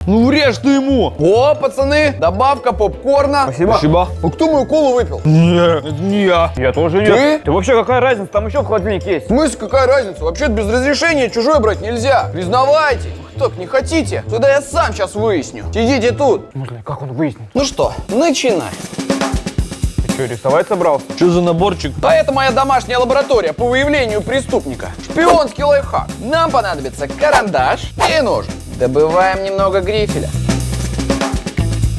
Ну врежь ты ему! О, пацаны, добавка попкорна. Спасибо. А кто мою колу выпил? Нет, это не я. Я тоже нет. Ты вообще какая разница? Там еще в холодильнике есть. В смысле, какая разница? Вообще-то без разрешения чужое брать нельзя. Признавайте. Так, не хотите? Тогда я сам сейчас выясню. Сидите тут. Как он выяснит? Ну что, начинаем. Ты что, рисовать собрался? Что за наборчик? А это моя домашняя лаборатория по выявлению преступника. Шпионский лайфхак. Нам понадобится карандаш и ножик. Добываем немного грифеля.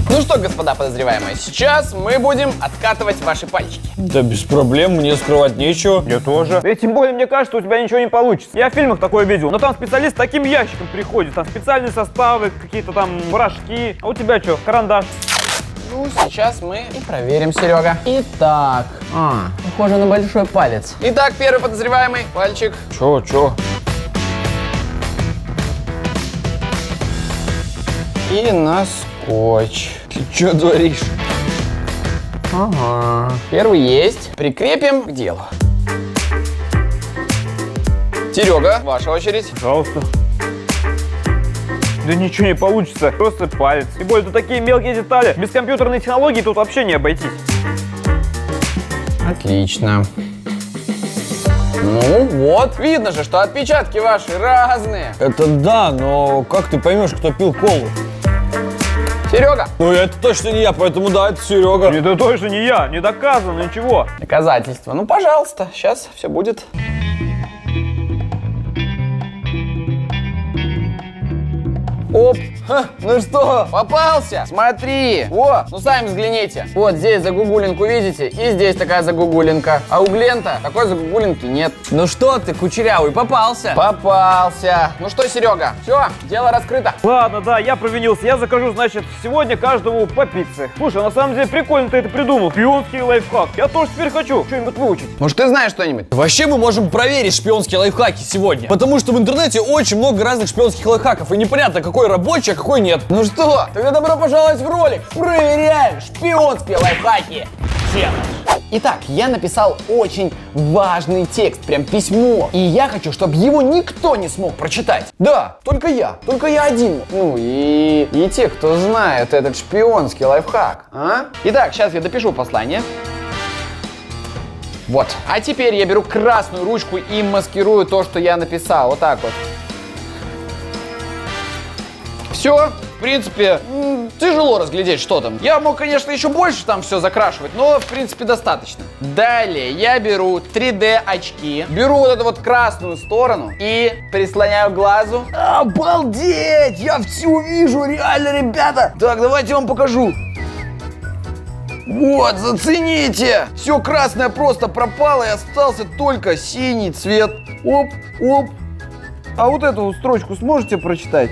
Ну что, господа подозреваемые, сейчас мы будем откатывать ваши пальчики. Да без проблем, мне скрывать нечего. Я тоже. И тем более, мне кажется, у тебя ничего не получится. Я в фильмах такое видел. Но там специалист с таким ящиком приходит. Там специальные составы, какие-то там порошки. А у тебя что, карандаш? Ну, сейчас мы и проверим, Серега. Итак, похоже на большой палец. Итак, первый подозреваемый, пальчик. Чё? И на скотч. Ты чё творишь? Ага. Первый есть. Прикрепим к делу. Серега, ваша очередь. Пожалуйста. Да ничего не получится. Просто палец. И более тут такие мелкие детали. Без компьютерной технологии тут вообще не обойтись. Отлично. Ну вот, видно же, что отпечатки ваши разные. Это да, но как ты поймешь, кто пил колу? Серега. Ну это точно не я, поэтому да, это Серега. Это точно не я. Не доказано ничего. Доказательства. Ну, пожалуйста, сейчас все будет. Оп, ну что, попался? Смотри, вот, ну сами взгляните. Вот здесь загугулинку видите, и здесь такая загугулинка. А у Глента такой загугулинки нет. Ну что ты, кучерявый, попался? Попался. Ну что, Серега, все, дело раскрыто. Ладно, да, я провинился. Я закажу, значит, сегодня каждому по пицце. Слушай, на самом деле прикольно ты это придумал. Шпионский лайфхак. Я тоже теперь хочу что-нибудь выучить. Может, ты знаешь что-нибудь? Вообще мы можем проверить шпионские лайфхаки сегодня. Потому что в интернете очень много разных шпионских лайфхаков. И непонятно, какой рабочий, а какой нет. Ну что, тогда добро пожаловать в ролик. Проверяем шпионские лайфхаки. Челлендж. Итак, я написал очень важный текст, прям письмо. И я хочу, чтобы его никто не смог прочитать. Да, только я один. Ну и те, кто знает этот шпионский лайфхак. Итак, сейчас я допишу послание. Вот. А теперь я беру красную ручку и маскирую то, что я написал. Вот так вот. Все, в принципе, тяжело разглядеть, что там. Я мог, конечно, еще больше там все закрашивать, но, в принципе, достаточно. Далее я беру 3D очки, беру вот эту вот красную сторону и прислоняю к глазу. Обалдеть! Я все вижу, реально, ребята! Так, давайте я вам покажу. Вот, зацените! Все красное просто пропало, и остался только синий цвет. Оп, оп. А вот эту строчку сможете прочитать?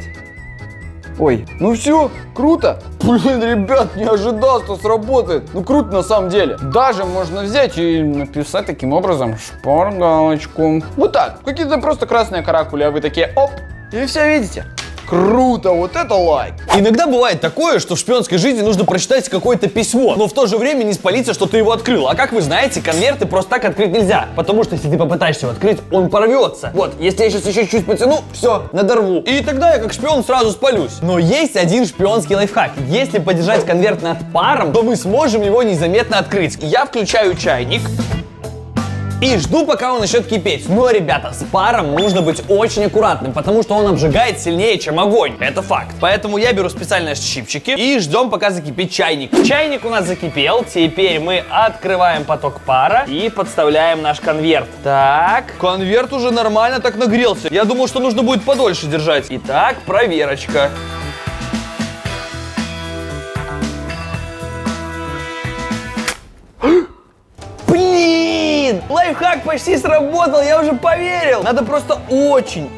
Ой, ну все, круто. Блин, ребят, не ожидал, что сработает. Ну круто на самом деле. Даже можно взять и написать таким образом шпаргалочку. Вот так, какие-то просто красные каракули, а вы такие оп, и все видите. Круто, вот это лайк. Иногда бывает такое, что в шпионской жизни нужно прочитать какое-то письмо, но в то же время не спалиться, что ты его открыл. А как вы знаете, конверты просто так открыть нельзя, потому что если ты попытаешься его открыть, он порвется. Вот, если я сейчас еще чуть-чуть потяну, все, надорву. И тогда я как шпион сразу спалюсь. Но есть один шпионский лайфхак. Если подержать конверт над паром, то мы сможем его незаметно открыть. Я включаю чайник и жду, пока он начнет кипеть. Но, ребята, с паром нужно быть очень аккуратным, потому что он обжигает сильнее, чем огонь. Это факт. Поэтому я беру специальные щипчики и ждем, пока закипит чайник. Чайник у нас закипел. Теперь мы открываем поток пара и подставляем наш конверт. Так. Конверт уже нормально так нагрелся. Я думал, что нужно будет подольше держать. Итак, проверочка. Блин! Лайфхак почти сработал, я уже поверил. Надо просто очень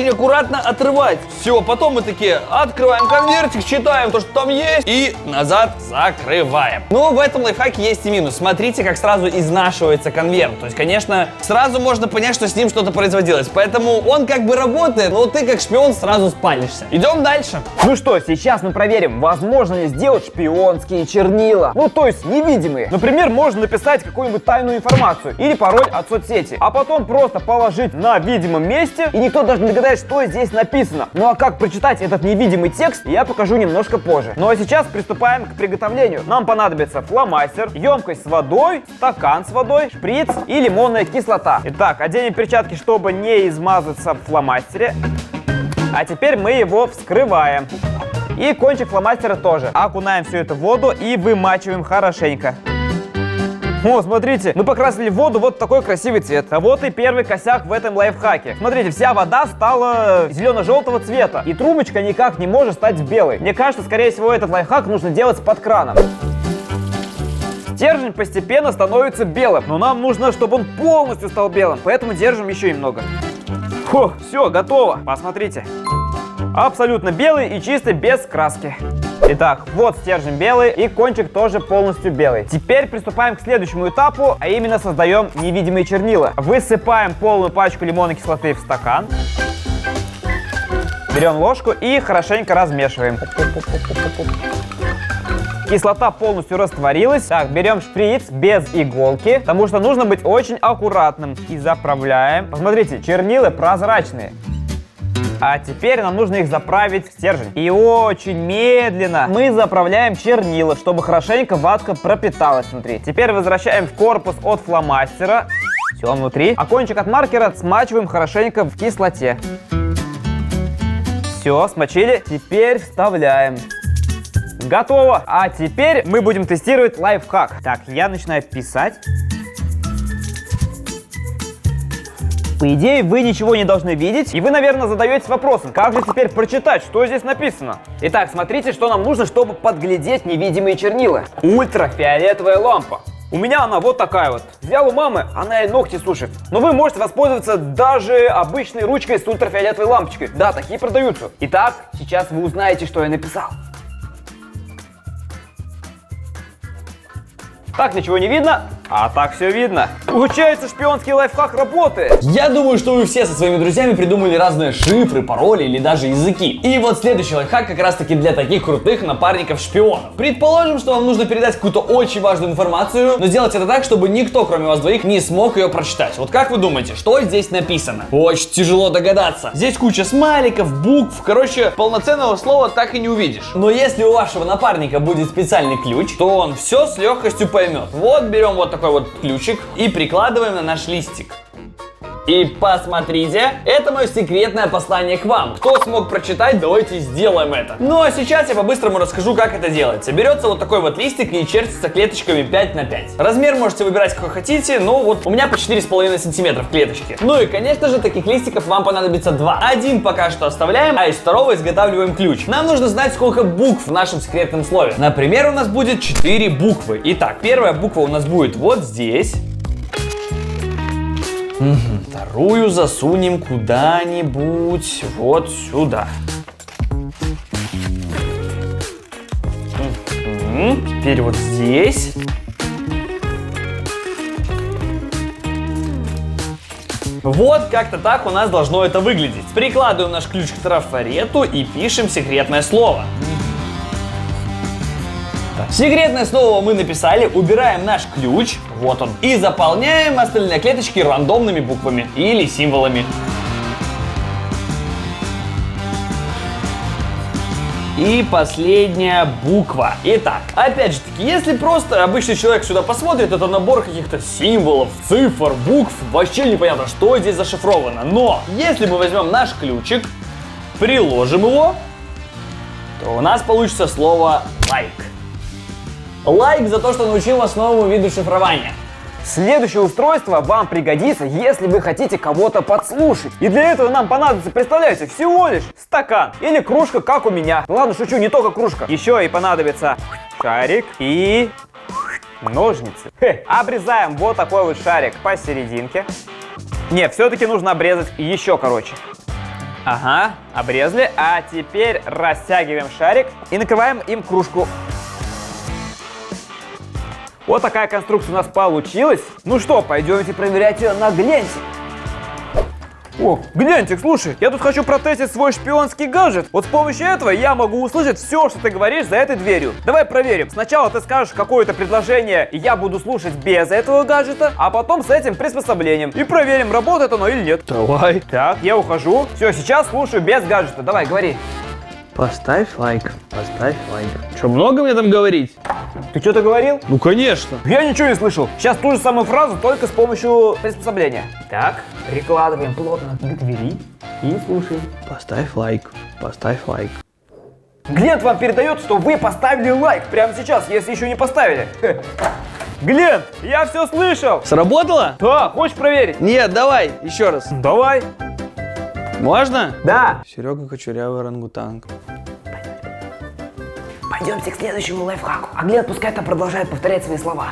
аккуратно отрывать. Все, потом мы такие открываем конвертик, читаем то, что там есть, и назад закрываем. Но в этом лайфхаке есть и минус. Смотрите, как сразу изнашивается конверт. То есть, конечно, сразу можно понять, что с ним что-то производилось. Поэтому он как бы работает, но ты как шпион сразу спалишься. Идем дальше. Ну что, сейчас мы проверим, возможно ли сделать шпионские чернила. Ну, то есть невидимые. Например, можно написать какую-нибудь тайную информацию или пароль от соцсети, а потом просто положить на видимом месте, и никто даже даже не догадаетесь, что здесь написано. Ну а как прочитать этот невидимый текст, я покажу немножко позже. Ну а сейчас приступаем к приготовлению. Нам понадобится фломастер, емкость с водой, стакан с водой, шприц и лимонная кислота. Итак, оденем перчатки, чтобы не измазаться в фломастере. А теперь мы его вскрываем. И кончик фломастера тоже. Окунаем все это в воду и вымачиваем хорошенько. О, смотрите, мы покрасили воду вот в такой красивый цвет. А вот и первый косяк в этом лайфхаке. Смотрите, вся вода стала зелено-желтого цвета. И трубочка никак не может стать белой. Мне кажется, скорее всего, этот лайфхак нужно делать под краном. Стержень постепенно становится белым. Но нам нужно, чтобы он полностью стал белым. Поэтому держим еще немного. Фу, все, готово. Посмотрите. Абсолютно белый и чистый, без краски. Итак, вот стержень белый и кончик тоже полностью белый. Теперь приступаем к следующему этапу, а именно создаем невидимые чернила. Высыпаем полную пачку лимонной кислоты в стакан. Берем ложку и хорошенько размешиваем. Кислота полностью растворилась. Так, берем шприц без иголки, потому что нужно быть очень аккуратным. И заправляем. Посмотрите, чернила прозрачные. А теперь нам нужно их заправить в стержень. И очень медленно мы заправляем чернила, чтобы хорошенько ватка пропиталась внутри. Теперь возвращаем в корпус от фломастера. Все внутри. А кончик от маркера смачиваем хорошенько в кислоте. Все, смочили. Теперь вставляем. Готово. А теперь мы будем тестировать лайфхак. Так, я начинаю писать. По идее, вы ничего не должны видеть, и вы, наверное, задаетесь вопросом, как же теперь прочитать, что здесь написано? Итак, смотрите, что нам нужно, чтобы подглядеть невидимые чернила. Ультрафиолетовая лампа. У меня она вот такая вот. Взял у мамы, она и ногти сушит. Но вы можете воспользоваться даже обычной ручкой с ультрафиолетовой лампочкой. Да, такие продаются. Итак, сейчас вы узнаете, что я написал. Так ничего не видно, а так все видно. Получается, шпионский лайфхак работает. Я думаю, что вы все со своими друзьями придумали разные шифры, пароли или даже языки. И вот следующий лайфхак как раз таки для таких крутых напарников-шпионов. Предположим, что вам нужно передать какую-то очень важную информацию, но сделать это так, чтобы никто, кроме вас двоих, не смог ее прочитать. Вот как вы думаете, что здесь написано? Очень тяжело догадаться. Здесь куча смайликов, букв, короче, полноценного слова так и не увидишь. Но если у вашего напарника будет специальный ключ, то он все с легкостью поймет. Вот берем вот такой вот ключик и прикладываем на наш листик. И посмотрите, это мое секретное послание к вам. Кто смог прочитать, давайте сделаем это. Ну а сейчас я по-быстрому расскажу, как это делается. Берется вот такой вот листик и чертится клеточками 5 на 5. Размер можете выбирать какой хотите, но вот у меня по 4,5 сантиметра клеточки. Ну и конечно же, таких листиков вам понадобится 2. Один пока что оставляем, а из второго изготавливаем ключ. Нам нужно знать, сколько букв в нашем секретном слове. Например, у нас будет 4 буквы. Итак, первая буква у нас будет вот здесь. Вторую засунем куда-нибудь вот сюда. Теперь вот здесь. Вот как-то так у нас должно это выглядеть. Прикладываем наш ключ к трафарету и пишем секретное слово. Секретное слово мы написали, убираем наш ключ, вот он, и заполняем остальные клеточки рандомными буквами или символами. И последняя буква. Итак, опять же таки, если просто обычный человек сюда посмотрит, это набор каких-то символов, цифр, букв, вообще непонятно, что здесь зашифровано. Но если мы возьмем наш ключик, приложим его, то у нас получится слово «лайк». Лайк за то, что научил вас новому виду шифрования. Следующее устройство вам пригодится, если вы хотите кого-то подслушать. И для этого нам понадобится, представляете, всего лишь стакан или кружка, как у меня. Ладно, шучу, не только кружка. Еще и понадобится шарик и ножницы. Обрезаем вот такой вот шарик посерединке. Не, все-таки нужно обрезать еще короче. Ага, обрезали. А теперь растягиваем шарик и накрываем им кружку. Вот такая конструкция у нас получилась. Ну что, пойдемте проверять ее на глянце. О, гляньте, слушай, я тут хочу протестить свой шпионский гаджет. Вот с помощью этого я могу услышать все, что ты говоришь за этой дверью. Давай проверим. Сначала ты скажешь какое-то предложение, и я буду слушать без этого гаджета, а потом с этим приспособлением. И проверим, работает оно или нет. Давай. Так, я ухожу. Все, сейчас слушаю без гаджета. Давай, говори. Поставь лайк. Что, много мне там говорить? Ты что-то говорил? Ну, конечно. Я ничего не слышал. Сейчас ту же самую фразу, только с помощью приспособления. Так, прикладываем плотно к двери и слушаем. Поставь лайк. Глент вам передает, что вы поставили лайк прямо сейчас, если еще не поставили. Глент, я все слышал. Сработало? Да, хочешь проверить? Нет, давай, еще раз. Давай. Можно? Да. Серега Кочурявый орангутанг. Пойдемте к следующему лайфхаку. А Глент пускай там продолжает повторять свои слова.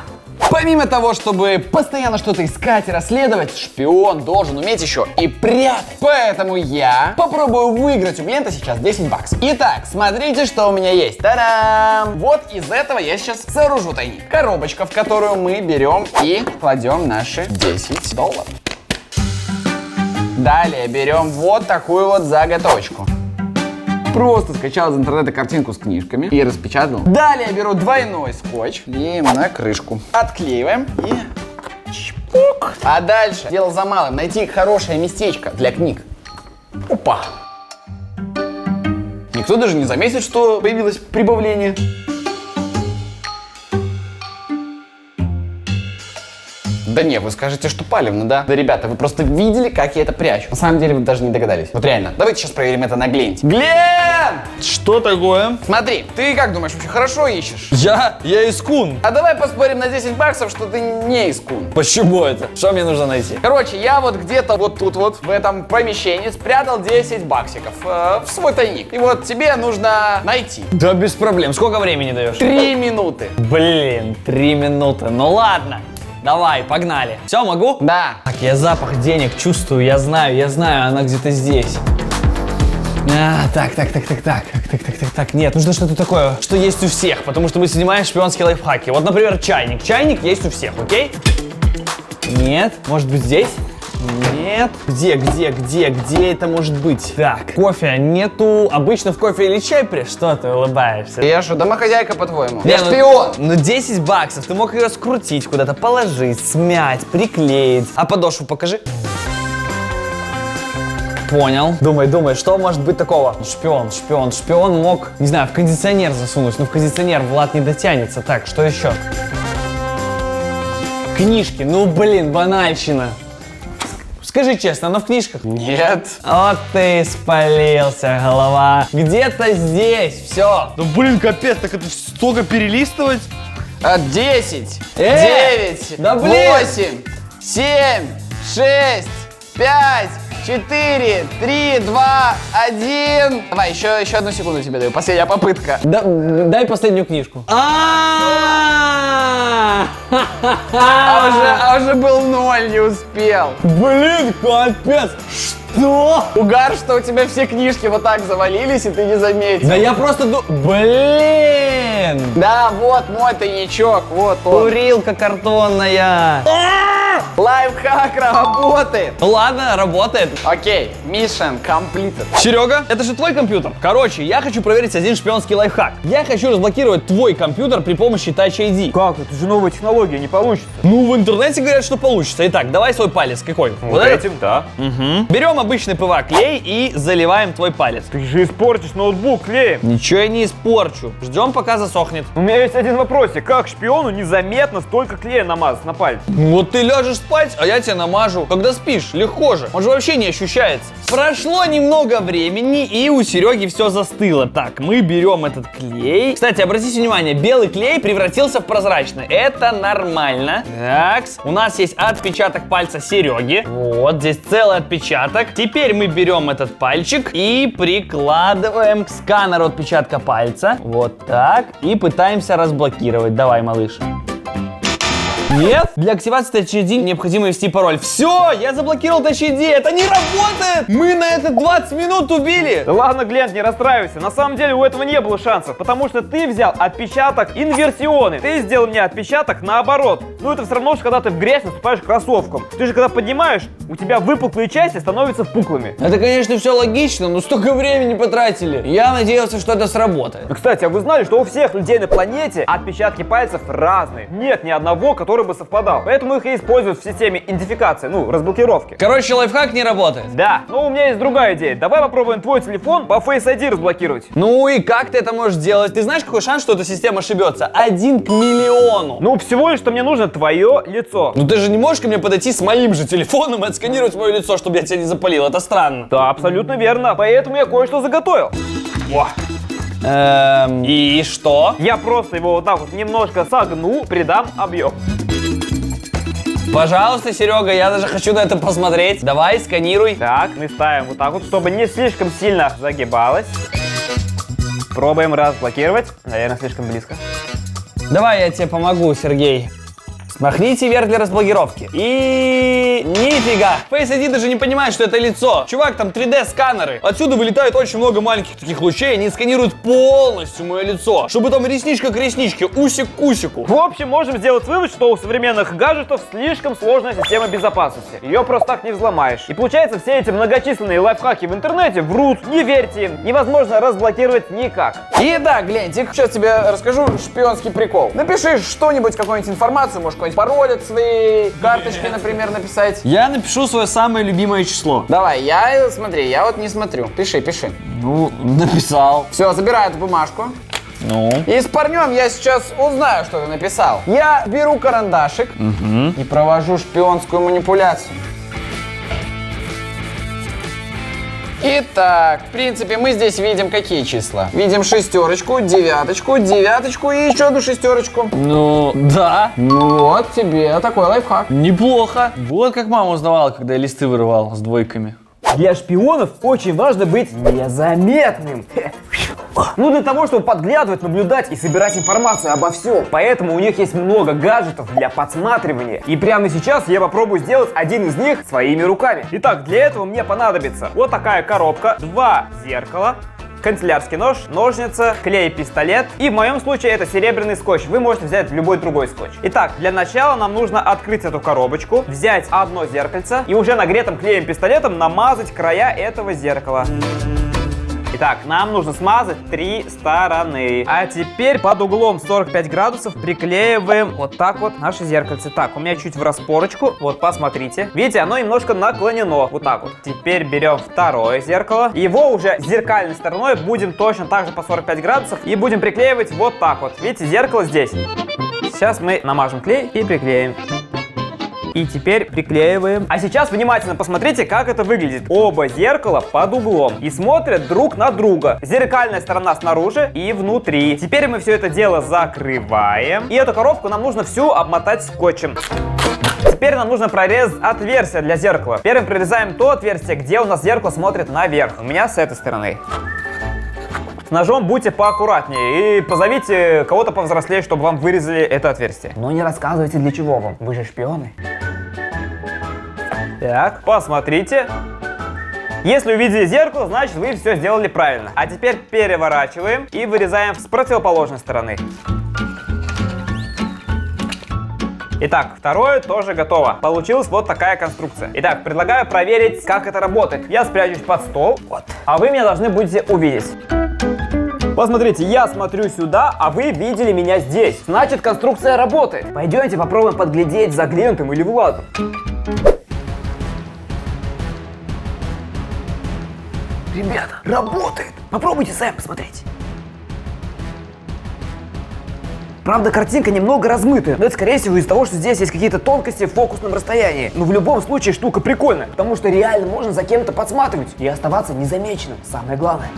Помимо того, чтобы постоянно что-то искать и расследовать, шпион должен уметь еще и прятать. Поэтому я попробую выиграть у Глента сейчас 10 баксов. Итак, смотрите, что у меня есть. Та-дам! Вот из этого я сейчас сооружу тайник. Коробочка, в которую мы берем и кладем наши 10 долларов. Далее берем вот такую вот заготовочку. Просто скачал из интернета картинку с книжками и распечатал. Далее беру двойной скотч, клеим на крышку. Отклеиваем и чпок. А дальше дело за малым. Найти хорошее местечко для книг. Опа. Никто даже не заметит, что появилось прибавление. Да не, вы скажете, что палевно, да? Да, ребята, вы просто видели, как я это прячу. На самом деле вы даже не догадались. Вот реально. Давайте сейчас проверим это на Гленте. Глен! Что такое? Смотри, ты как думаешь, вообще хорошо ищешь? Я искун. А давай поспорим на 10 баксов, что ты не искун. Почему это? Что мне нужно найти? Короче, я вот где-то вот тут вот, в этом помещении, спрятал 10 баксиков в свой тайник. И вот тебе нужно найти. Да без проблем. Сколько времени даешь? 3 минуты. Блин, 3 минуты. Ну ладно. Давай, погнали. Все, могу? Да. Так, я запах денег чувствую, я знаю, она где-то здесь. Так. Нет, нужно что-то такое, что есть у всех, потому что мы снимаем шпионские лайфхаки. Вот, например, чайник. Чайник есть у всех, окей? Нет, может быть здесь? Нет. Где это может быть? Так, кофе нету. Обычно в кофе или чай что ты улыбаешься? Я что, домохозяйка, по-твоему? Не, Я шпион. Ну 10 баксов, ты мог ее скрутить, куда-то положить, смять, приклеить. А подошву покажи. Понял. Думай, что может быть такого? Шпион мог, не знаю, в кондиционер засунуть, но в кондиционер Влад не дотянется. Так, что еще? Книжки, ну блин, банальщина. Скажи честно, оно в книжках? Нет. Вот ты спалился, голова. Где-то здесь, все. Ну блин, капец, так это столько перелистывать? 10, Э! 9, Да блин! 8, 7, 6, 5, 4, 3, 2, 1. Давай, еще одну секунду тебе даю. Последняя попытка. Дай последнюю книжку. А уже был 0, не успел. Блин, капец. Что? Угар, что у тебя все книжки вот так завалились, и ты не заметил. Да я просто Блин! Да, вот мой тайничок, вот он. Курилка картонная. Лайфхак работает. Ладно, работает. Окей, mission completed. Серега, это же твой компьютер. Короче, я хочу проверить один шпионский лайфхак. Я хочу разблокировать твой компьютер при помощи Touch ID. Как? Это же новая технология, не получится. Ну, в интернете говорят, что получится. Итак, давай свой палец. Какой? Вот этот? этим, да. Берем обычный ПВА-клей и заливаем твой палец. Ты же испортишь ноутбук клеем. Ничего я не испорчу. Ждем, пока засохнет. У меня есть один вопросик. Как шпиону незаметно столько клея намазать на палец? Вот ты ляжешь спать, а я тебя намажу. Когда спишь, легко же. Он же вообще не ощущается. Прошло немного времени, и у Сереги все застыло. Так, мы берем этот клей. Кстати, обратите внимание, белый клей превратился в прозрачный. Это нормально. Так, у нас есть отпечаток пальца Сереги. Вот, здесь целый отпечаток. Теперь мы берем этот пальчик и прикладываем к сканеру отпечатка пальца. Вот так. И пытаемся разблокировать. Давай, малыш. Нет? Для активации Touch ID необходимо ввести пароль. Все, я заблокировал Touch ID. Это не работает! Мы на это 20 минут убили! Да ладно, Глент, не расстраивайся. На самом деле у этого не было шансов, потому что ты взял отпечаток инверсионный. Ты сделал мне отпечаток наоборот. Ну это все равно, что когда ты в грязь наступаешь кроссовком. Ты же когда поднимаешь, у тебя выпуклые части становятся впуклыми. Это, конечно, все логично, но столько времени потратили. Я надеялся, что это сработает. Кстати, а вы знали, что у всех людей на планете отпечатки пальцев разные? Нет ни одного, который бы совпадал. Поэтому их и используют в системе идентификации, ну, разблокировки. Короче, лайфхак не работает. Да, но у меня есть другая идея. Давай попробуем твой телефон по Face ID разблокировать. Ну и как ты это можешь сделать? Ты знаешь, какой шанс, что эта система ошибется? 1 к миллиону. Ну, всего лишь, что мне нужно твое лицо. Ну ты же не можешь ко мне подойти с моим же телефоном и отсканировать мое лицо, чтобы я тебя не запалил. Это странно. Да, абсолютно верно. Поэтому я кое-что заготовил. Во. И что? Я просто его вот так вот немножко согну, придам объем. Пожалуйста, Серега, я даже хочу на это посмотреть. Давай, сканируй. Так, мы ставим вот так вот, чтобы не слишком сильно загибалось. Пробуем разблокировать. Наверное, слишком близко. Давай я тебе помогу, Сергей. Смахните вверх для разблокировки. И... нифига! Face ID даже не понимает, что это лицо. Чувак, там 3D-сканеры. Отсюда вылетает очень много маленьких таких лучей. Они сканируют полностью мое лицо. Чтобы там ресничка к ресничке, усик к усику. В общем, можем сделать вывод, что у современных гаджетов слишком сложная система безопасности. Ее просто так не взломаешь. И получается, все эти многочисленные лайфхаки в интернете врут, не верьте им. Невозможно разблокировать никак. Итак, Глентик, сейчас тебе расскажу шпионский прикол. Напиши что-нибудь, какую-нибудь информацию, может, какой-нибудь пароль от своей карточки, например, написать. Я напишу свое самое любимое число. Давай, смотри, я вот не смотрю. Пиши. Ну, написал. Все, забирай эту бумажку. Ну? И с парнем я сейчас узнаю, что ты написал. Я беру карандашик и провожу шпионскую манипуляцию. Итак, в принципе, мы здесь видим какие числа? Видим шестерочку, девяточку и еще одну шестерочку. Ну, да. Ну вот тебе такой лайфхак. Неплохо. Вот как мама узнавала, когда я листы вырывал с двойками. Для шпионов очень важно быть незаметным. Ну, для того, чтобы подглядывать, наблюдать и собирать информацию обо всем. Поэтому у них есть много гаджетов для подсматривания. И прямо сейчас я попробую сделать один из них своими руками. Итак, для этого мне понадобится вот такая коробка, 2 зеркала, канцелярский нож, ножницы, клей, пистолет. И в моем случае это серебряный скотч. Вы можете взять любой другой скотч. Итак, для начала нам нужно открыть эту коробочку, взять одно зеркальце и уже нагретым клеем пистолетом намазать края этого зеркала. Итак, нам нужно смазать 3 стороны. А теперь под углом 45 градусов приклеиваем вот так вот наше зеркальце. Так, у меня чуть в распорочку. Вот, посмотрите. Видите, оно немножко наклонено. Вот так вот. Теперь берем второе зеркало. Его уже зеркальной стороной будем точно так же по 45 градусов. И будем приклеивать вот так вот. Видите, зеркало здесь. Сейчас мы намажем клей и приклеим. И теперь приклеиваем. А сейчас внимательно посмотрите, как это выглядит. Оба зеркала под углом и смотрят друг на друга. Зеркальная сторона снаружи и внутри. Теперь мы все это дело закрываем. И эту коробку нам нужно всю обмотать скотчем. Теперь нам нужно прорезать отверстие для зеркала. Первым прорезаем то отверстие, где у нас зеркало смотрит наверх. У меня с этой стороны. С ножом будьте поаккуратнее и позовите кого-то повзрослее, чтобы вам вырезали это отверстие. Но не рассказывайте, для чего вам. Вы же шпионы. Так, посмотрите. Если увидели зеркало, значит вы все сделали правильно. А теперь переворачиваем и вырезаем с противоположной стороны. Итак, второе тоже готово. Получилась вот такая конструкция. Итак, предлагаю проверить, как это работает. Я спрячусь под стол, вот. А вы меня должны будете увидеть. Посмотрите, я смотрю сюда, а вы видели меня здесь. Значит, конструкция работает. Пойдемте попробуем подглядеть за Глентом или Владом. Ребята, работает. Попробуйте сами посмотреть. Правда, картинка немного размытая, но это, скорее всего, из-за того, что здесь есть какие-то тонкости в фокусном расстоянии. Но в любом случае штука прикольная, потому что реально можно за кем-то подсматривать и оставаться незамеченным. Самое главное.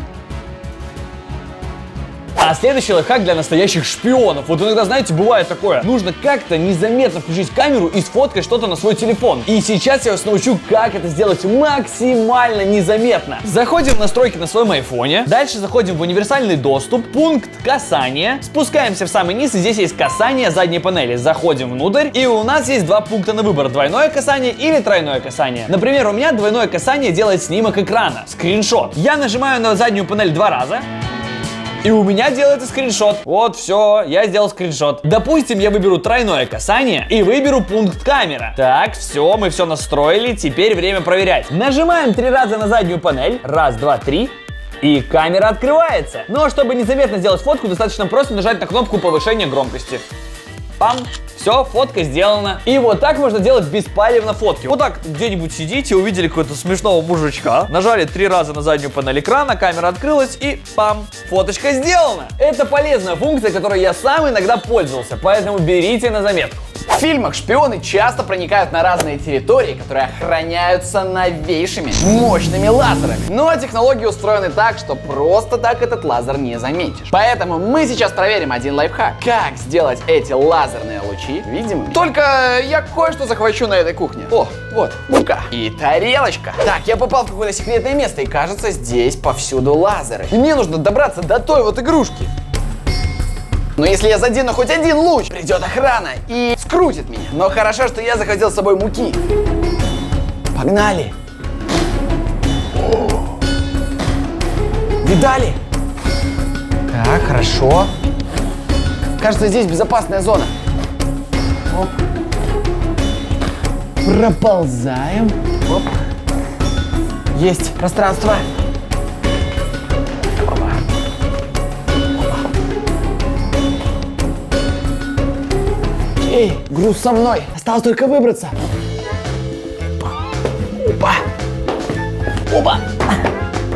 А следующий лайфхак для настоящих шпионов. Вот иногда, знаете, бывает такое. Нужно как-то незаметно включить камеру и сфоткать что-то на свой телефон. И сейчас я вас научу, как это сделать максимально незаметно. Заходим в настройки на своем айфоне. Дальше заходим в универсальный доступ, пункт касания. Спускаемся в самый низ, и здесь есть касание задней панели. Заходим внутрь, и у нас есть два пункта на выбор. Двойное касание или тройное касание. Например, у меня двойное касание делает снимок экрана, скриншот. Я нажимаю на заднюю панель 2 раза. И у меня делается скриншот. Вот, все, я сделал скриншот. Допустим, я выберу тройное касание и выберу пункт камера. Так, все, мы все настроили, теперь время проверять. Нажимаем 3 раза на заднюю панель. Раз, два, три. И камера открывается. Но чтобы незаметно сделать фотку, достаточно просто нажать на кнопку повышения громкости. Пам! Все, фотка сделана. И вот так можно делать беспалевно фотки. Вот так где-нибудь сидите, увидели какого-то смешного мужичка, нажали 3 раза на заднюю панель экрана, камера открылась и пам, фоточка сделана. Это полезная функция, которой я сам иногда пользовался, поэтому берите на заметку. В фильмах шпионы часто проникают на разные территории, которые охраняются новейшими, мощными лазерами. Но технологии устроены так, что просто так этот лазер не заметишь. Поэтому мы сейчас проверим один лайфхак. Как сделать эти лазерные лучи видимыми? Только я кое-что захвачу на этой кухне. О, вот, мука и тарелочка. Так, я попал в какое-то секретное место, и кажется, здесь повсюду лазеры. И мне нужно добраться до той вот игрушки. Но если я задену хоть один луч, придет охрана и скрутит меня. Но хорошо, что я захватил с собой муки. Погнали. Видали? Так, хорошо. Кажется, здесь безопасная зона. Оп. Проползаем. Оп. Есть пространство. Эй, груз со мной. Осталось только выбраться. Опа. Опа.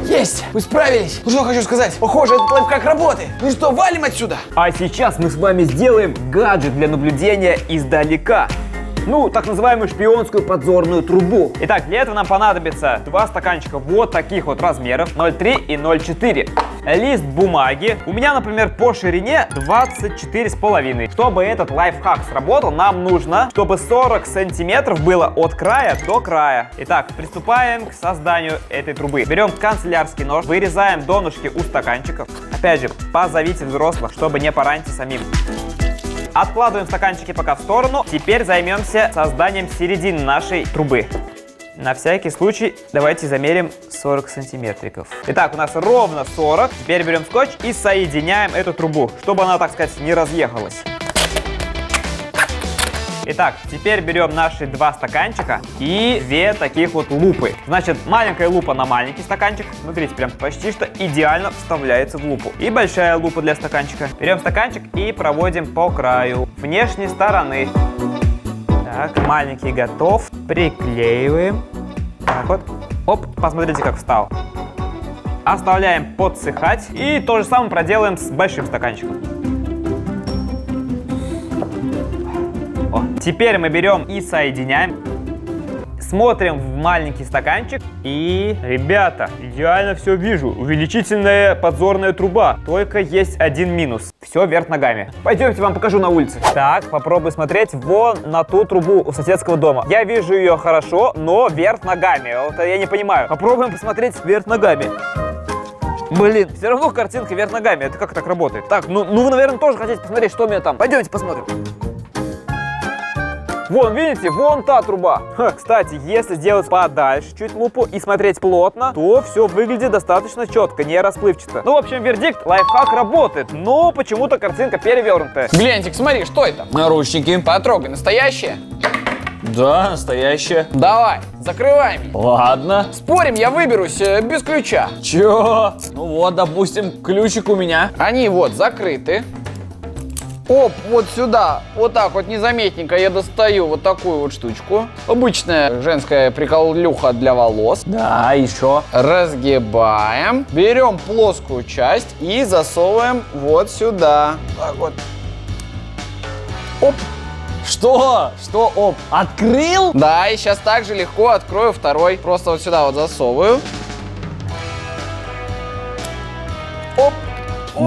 Есть. Вы справились. Ну что хочу сказать. Похоже, этот лайфхак работает. Ну что, валим отсюда. А сейчас мы с вами сделаем гаджет для наблюдения издалека. Ну, так называемую шпионскую подзорную трубу. Итак, для этого нам понадобится 2 стаканчика вот таких вот размеров, 0,3 и 0,4. Лист бумаги. У меня, например, по ширине 24,5. Чтобы этот лайфхак сработал, нам нужно, чтобы 40 сантиметров было от края до края. Итак, приступаем к созданию этой трубы. Берем канцелярский нож, вырезаем донышки у стаканчиков. Опять же, позовите взрослых, чтобы не поранить самим. Откладываем стаканчики пока в сторону. Теперь займемся созданием середины нашей трубы. На всякий случай давайте замерим 40 сантиметриков. Итак, у нас ровно 40. Теперь берем скотч и соединяем эту трубу, чтобы она, так сказать, не разъехалась. Итак, теперь берем наши 2 стаканчика и 2 таких вот лупы. Значит, маленькая лупа на маленький стаканчик. Смотрите, прям почти что идеально вставляется в лупу. И большая лупа для стаканчика. Берем стаканчик и проводим по краю внешней стороны. Так, маленький готов. Приклеиваем. Так вот. Оп, посмотрите, как встал. Оставляем подсыхать. И то же самое проделаем с большим стаканчиком. О. Теперь мы берем и соединяем. Смотрим в маленький стаканчик. И, ребята, идеально все вижу. Увеличительная подзорная труба. Только есть один минус. Все вверх ногами. Пойдемте, вам покажу на улице. Так, попробуй смотреть вон на ту трубу у соседского дома. Я вижу ее хорошо, но вверх ногами. Вот я не понимаю. Попробуем посмотреть вверх ногами. Блин, все равно картинка вверх ногами. Это как так работает? Так, ну вы, наверное, тоже хотите посмотреть, что у меня там. Пойдемте посмотрим. Вон, видите, вон та труба. Кстати, если сделать подальше чуть лупу и смотреть плотно, то все выглядит достаточно четко, не расплывчато. Ну, в общем, вердикт, лайфхак работает, но почему-то картинка перевернутая. Гляньтик, смотри, что это? Наручники. Потрогай, настоящие? Да, настоящее. Давай, закрываем. Ладно. Спорим, я выберусь без ключа. Чё? Ну вот, допустим, ключик у меня. Они вот закрыты. Оп, вот сюда, вот так вот незаметненько я достаю вот такую вот штучку. Обычная женская приколюха для волос. Да, еще. Разгибаем. Берем плоскую часть и засовываем вот сюда. Так вот. Оп. Что? Что, оп? Открыл? Да, и сейчас также легко открою второй. Просто вот сюда вот засовываю. Оп.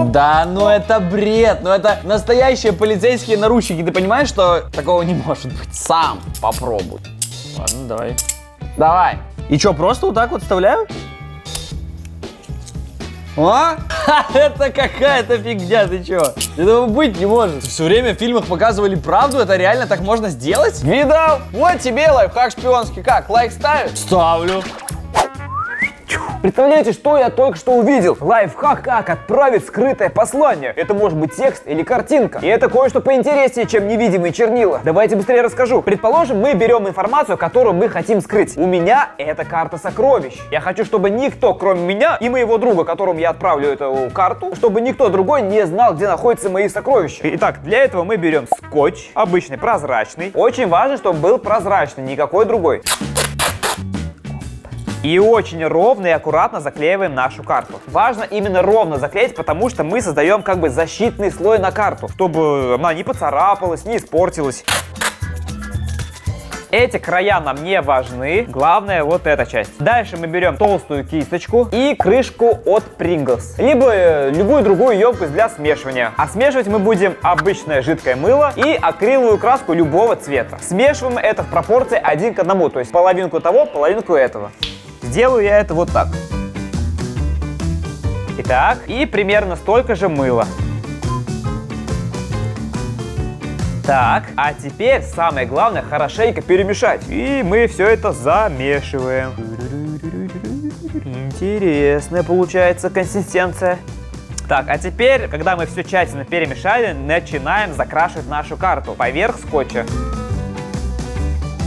Да, ну это бред, ну это настоящие полицейские наручники. Ты понимаешь, что такого не может быть? Сам попробуй. Ладно, давай. Давай. И что, просто вот так вот вставляю? А? Это какая-то фигня, ты чё? Этого быть не может. Все время в фильмах показывали правду, это реально так можно сделать? Видал? Вот тебе лайфхак шпионский. Как, лайк ставишь? Ставлю. Представляете, что я только что увидел? Лайфхак, как отправить скрытое послание. Это может быть текст или картинка. И это кое-что поинтереснее, чем невидимые чернила. Давайте быстрее расскажу. Предположим, мы берем информацию, которую мы хотим скрыть. У меня это карта сокровищ. Я хочу, чтобы никто, кроме меня и моего друга, которому я отправлю эту карту, чтобы никто другой не знал, где находятся мои сокровища. Итак, для этого мы берем скотч, обычный прозрачный. Очень важно, чтобы был прозрачный, никакой другой. И очень ровно и аккуратно заклеиваем нашу карту. Важно именно ровно заклеить, потому что мы создаем как бы защитный слой на карту, чтобы она не поцарапалась, не испортилась. Эти края нам не важны, главное вот эта часть. Дальше мы берем толстую кисточку и крышку от Pringles, либо любую другую емкость для смешивания. А смешивать мы будем обычное жидкое мыло и акриловую краску любого цвета. Смешиваем это в пропорции 1 к 1, то есть половинку того, половинку этого. Сделаю я это вот так. Итак, и примерно столько же мыла. Так, а теперь самое главное хорошенько перемешать. И мы все это замешиваем. Интересная получается консистенция. Так, а теперь, когда мы все тщательно перемешали, начинаем закрашивать нашу карту поверх скотча.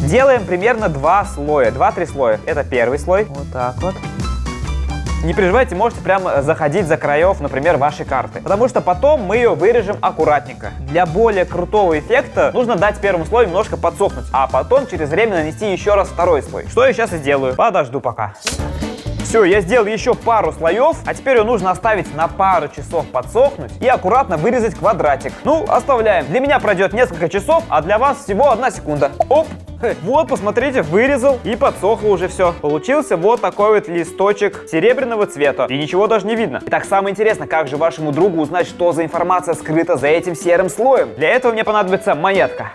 Делаем примерно 2 слоя, 2-3 слоя. Это первый слой. Вот так вот. Не переживайте, можете прямо заходить за краев, например, вашей карты. Потому что потом мы ее вырежем аккуратненько. Для более крутого эффекта нужно дать первому слою немножко подсохнуть, а потом через время нанести еще раз второй слой. Что я сейчас и сделаю. Подожду пока. Все, я сделал еще пару слоев, а теперь ее нужно оставить на пару часов подсохнуть и аккуратно вырезать квадратик. Ну, оставляем. Для меня пройдет несколько часов, а для вас всего 1 секунда. Оп! Вот, посмотрите, вырезал и подсохло уже все. Получился вот такой вот листочек серебряного цвета. И ничего даже не видно. Итак, самое интересное, как же вашему другу узнать, что за информация скрыта за этим серым слоем? Для этого мне понадобится монетка.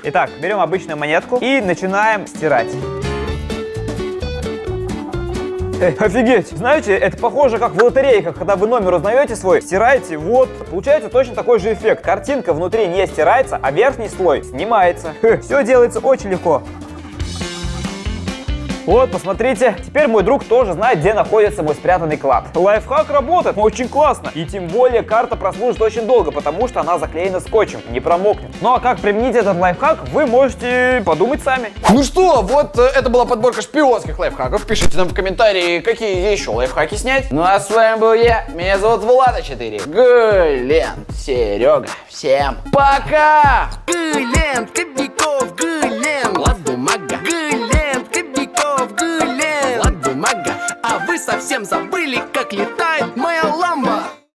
Итак, берем обычную монетку и начинаем стирать. Офигеть! Знаете, это похоже как в лотерейках, когда вы номер узнаете свой, стираете, вот, получается точно такой же эффект. Картинка внутри не стирается, а верхний слой снимается. Все делается очень легко. Вот, посмотрите, теперь мой друг тоже знает, где находится мой спрятанный клад. Лайфхак работает, очень классно. И тем более карта прослужит очень долго, потому что она заклеена скотчем, не промокнет. Ну а как применить этот лайфхак, вы можете подумать сами. Ну что, вот это была подборка шпионских лайфхаков. Пишите нам в комментарии, какие еще лайфхаки снять. Ну а с вами был я, меня зовут Влада4, Глент, Серега. Всем пока! Глент, ты